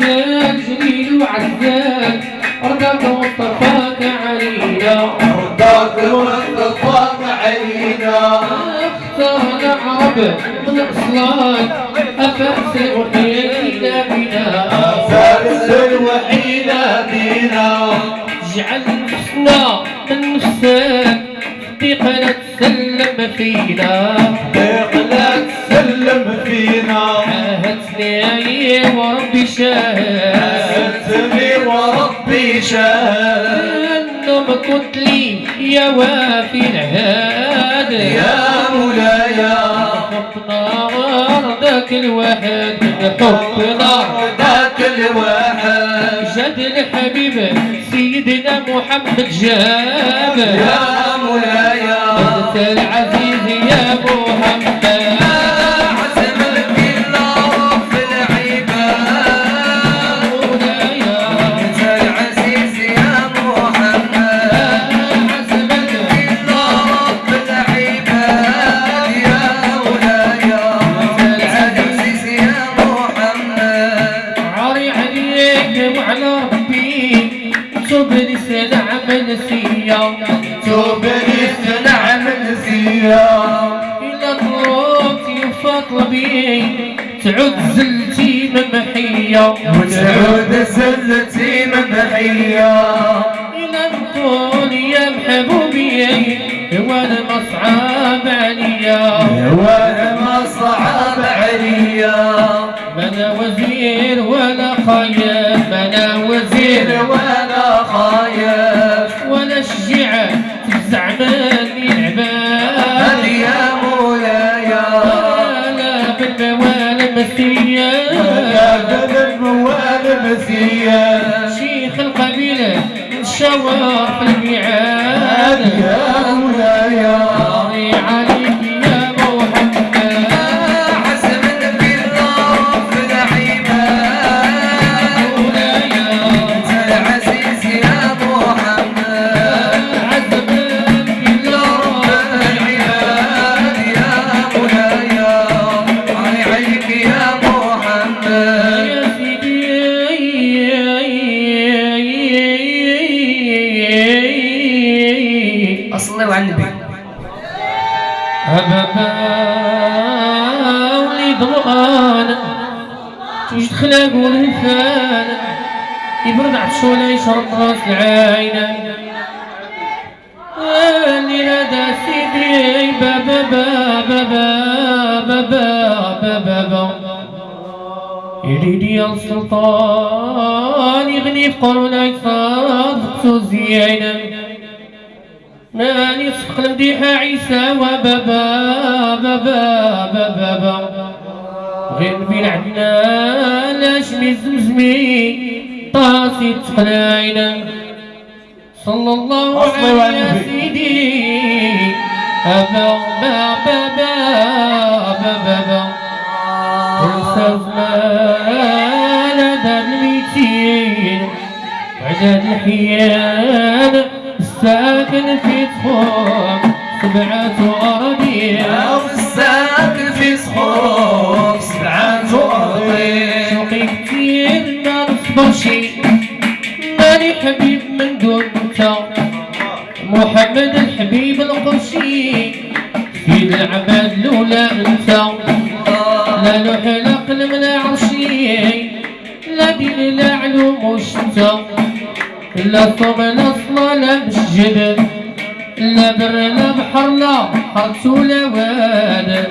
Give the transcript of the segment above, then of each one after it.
عزال جليل وعزال رضاك وصفاك علينا رضاك وصفاك علينا اختار العرب من أصلان أفارس الوحيد بنا فارس الوحيد بنا اجعل نفسنا من نفسك ثقة تسلم فينا لا تسلم فينا عاهدتني وربي شاهد عاهدتني وربي شاهد انه كنت لي يا وافي العهد يا مولاي حبنا ذاك الواحد حبنا ذاك الواحد جد الحبيب سيدنا محمد جاب يا مولاي انت العزيز يا محمد عزم الكل رب العباد مولاي انت العزيز يا محمد عزم الكل رب العباد يا مولاي انت العزيز يا محمد عاري عليك وعلى ربي تب لسان عمل سيا توب نعم نسيا إلا طلبتي وفطلبي تعود زلتي ممحية وتعود زلتي ممحية إلا نقول يا محبوبي وانا مصعب عليا وانا ما صعب عليا ما انا وزير ولا خايف ما انا وزير وانا خايف ولا شجيع تفزع مني العباد يا مولاي لا بالموال مسيا يا بلد موال مسيا شيخ القبيلة نشاور في الميعاد يا مولاي راضي عليك يا محمد عزم بالله في العباد مولاي انت العزيز يا محمد عزم بالله العباد يا مولاي علي عليك يا محمد يا سيدي صلوا على النبي أبابا وليد ضمان وش تخلق والهفان يبرد عطشونا يشرب راس العاينة اللي نادى سيدي بابا بابا بابا بابا بابا يريد يا السلطان يغني في قرونا يصادق زينة ماني صدق المديحة عيسى وبابا بابا بابا بابا غير بين عنا لاش مزمزمي طاسي تقلاينا صلى الله عليه يا سيدي أبا بابا بابا بابا أستاذ مال هذا الميتين وعداد الحيان الساكن في تخوم 7 أراضين الساكن في صحوف 7 أراضين شوقي كتير ما نصبرش ماني حبيب من دون انت محمد الحبيب القرشي في العباد لولا انت لا لوح لا قلم لا عرشي لا دين لا علوم وشتا لا صوم لا صلاة لا مسجد لا بر لا بحر لا حرس ولا واد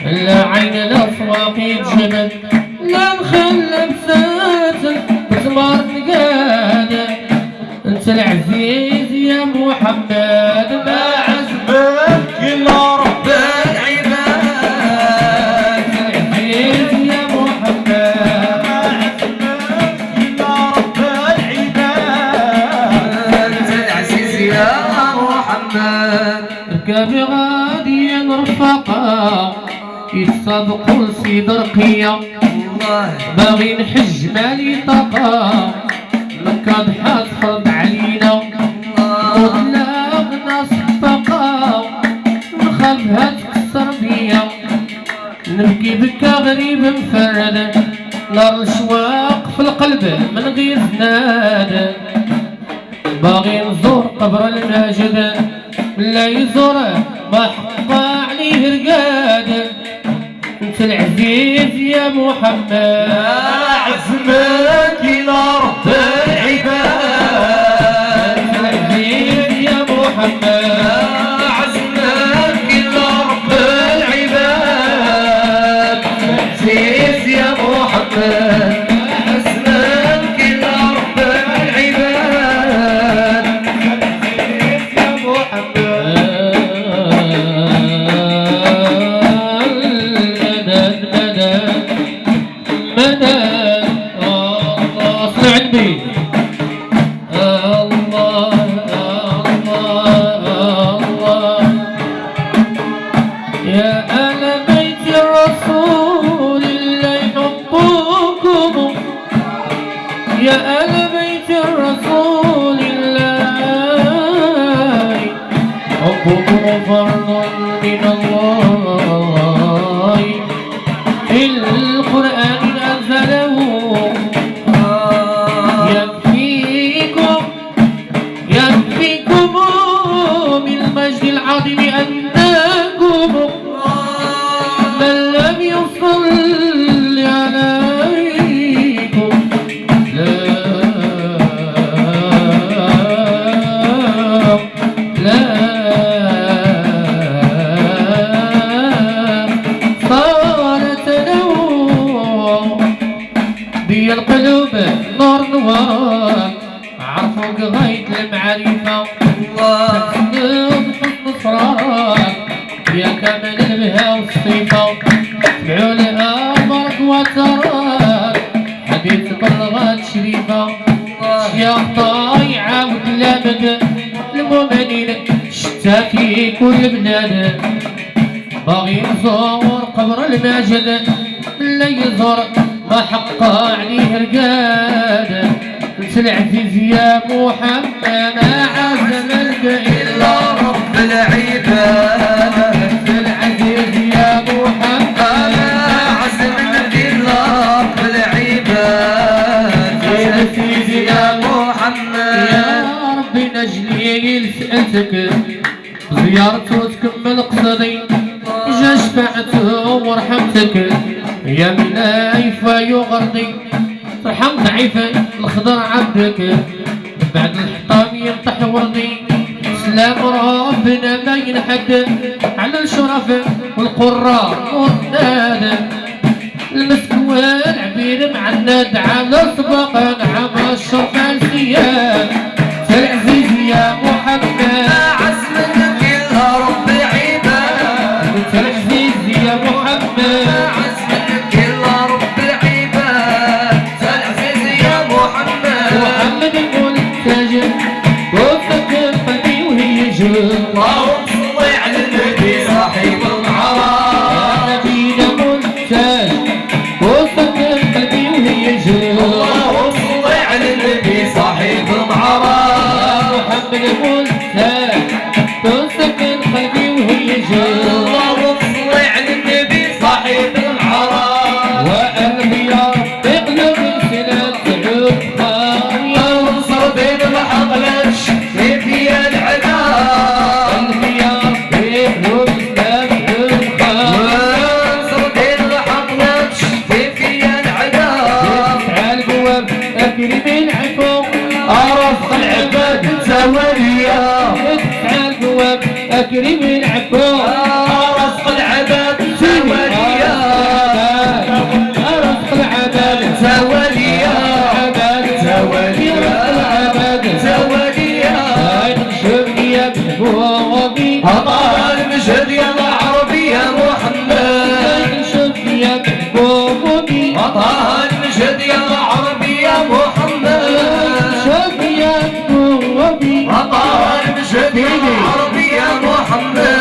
لا عين لا سواقي جبل لا نخلى بساتن بثمار نقاد انت العزيز يا محمد ما عزبك إلا رب العباد العزيز يا محمد ما عزبك إلا رب العباد أنت العزيز يا محمد ركابي غادي نرفقا يتسابقوا لسيد رقية باغي نحج مالي طاقة مكة ضحات فرض علينا وطلقنا صفقة نخافها تكسر بيا نبكي بكا غريب مفرد نار الشواق في القلب من غير زناد، باغي نزور قبر الماجد لا يزوره ما حقا عليه رقاد. انت العزيز يا محمد عزمك إلى رب العباد، انت العزيز يا محمد عزمك إلى رب العباد، عزيز يا محمد عزمك إلى رب العباد، عزيز يا محمد. مدد الله اصنع عندي الله الله يا أهل بيت الرسول الله يحبكم، يا أهل بيت الرسول الله حبكم فرض من الله في القرآن أنزله، يكفيكم من المجد العظيم أنكم من لم يصل عليكم لا صارت له بي القلوب نور نوار، عرفوك غاية المعرفة تحسن حسن صرارك يا كمال البهاء والصفة، تبعوا لها برك وتراك حديث بلغات شريفة، شياخ طايع عاود لابد المؤمنين شتا في كل بلاد، باغي نزور قبر الماجد لا يزور ما حقا عليه رقاد. انت العزيز يا محمد عزمك إلا رب العباد، انت العزيز يا محمد عزمك إلا رب العباد، يا عزيز يا يا محمد. يا ربي نجلي لسألتك زيارته وتكمل قصدي، جا شفاعته ورحمتك يا ملايفة يغرضي، ترحم ضعيفة الخضر عبدك بعد الحطام ينطح وردي، سلام ربنا ما ينحد على الشرف والقراء والناد، المسك والعبيد معند على سبق نعم الشرف السياد. العزيز يا محمد عزمك إلا رب العباد، العزيز يا محمد عزمك إلا رب العباد، العزيز يا محمد. محمد المنتج وفك قلبي وهي جود، اللهم صل على النبي صاحب العرب، نبينا منتج وفك قلبي وهي جود، اللهم صل على النبي صاحب العرب، محمد المنتج وسكن قلبي وهي جود، اللهم صل على النبي صاحب العرب، وقلبي يا ربي قلب سلام تعود خاوية، انصر بين ما حقلتش كيف يا العذاب، قلبي يا ربي قلب سلام تعود خاوية، انصر بين ما حقلتش كيف يا العذاب، تعال بواب أكرم العفو أرفق العباد زواليا، تعال بواب أكرم العفو أرفق العباد زواليا، أرزق العباد زواليا، عباد زواليا، العباد زواليا، نشوف يا محبوبي أطار المجد يا العربي يا محمد، نشوف يا محبوبي أطار المجد يا العربي يا محمد، نشوف يا محبوبي أطار المجد يا العربي يا محمد.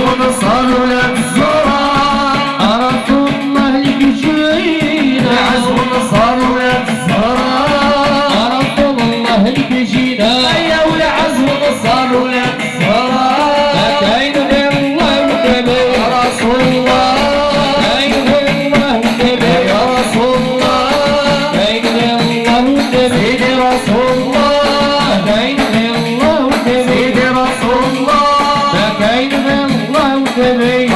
ونصر ولك الزهراء رسول الله لك جينا العز ونصر ولك الزهراء رسول الله لك جينا يا والعز ونصر ولك الزهراء ما كاين غير الله والنبي يا رسول الله كاين غير الله والنبي يا رسول الله كاين غير الله والنبي سيدي رسول الله كاين غير الله والنبي سيدي رسول الله ما كاين غير الله والنبي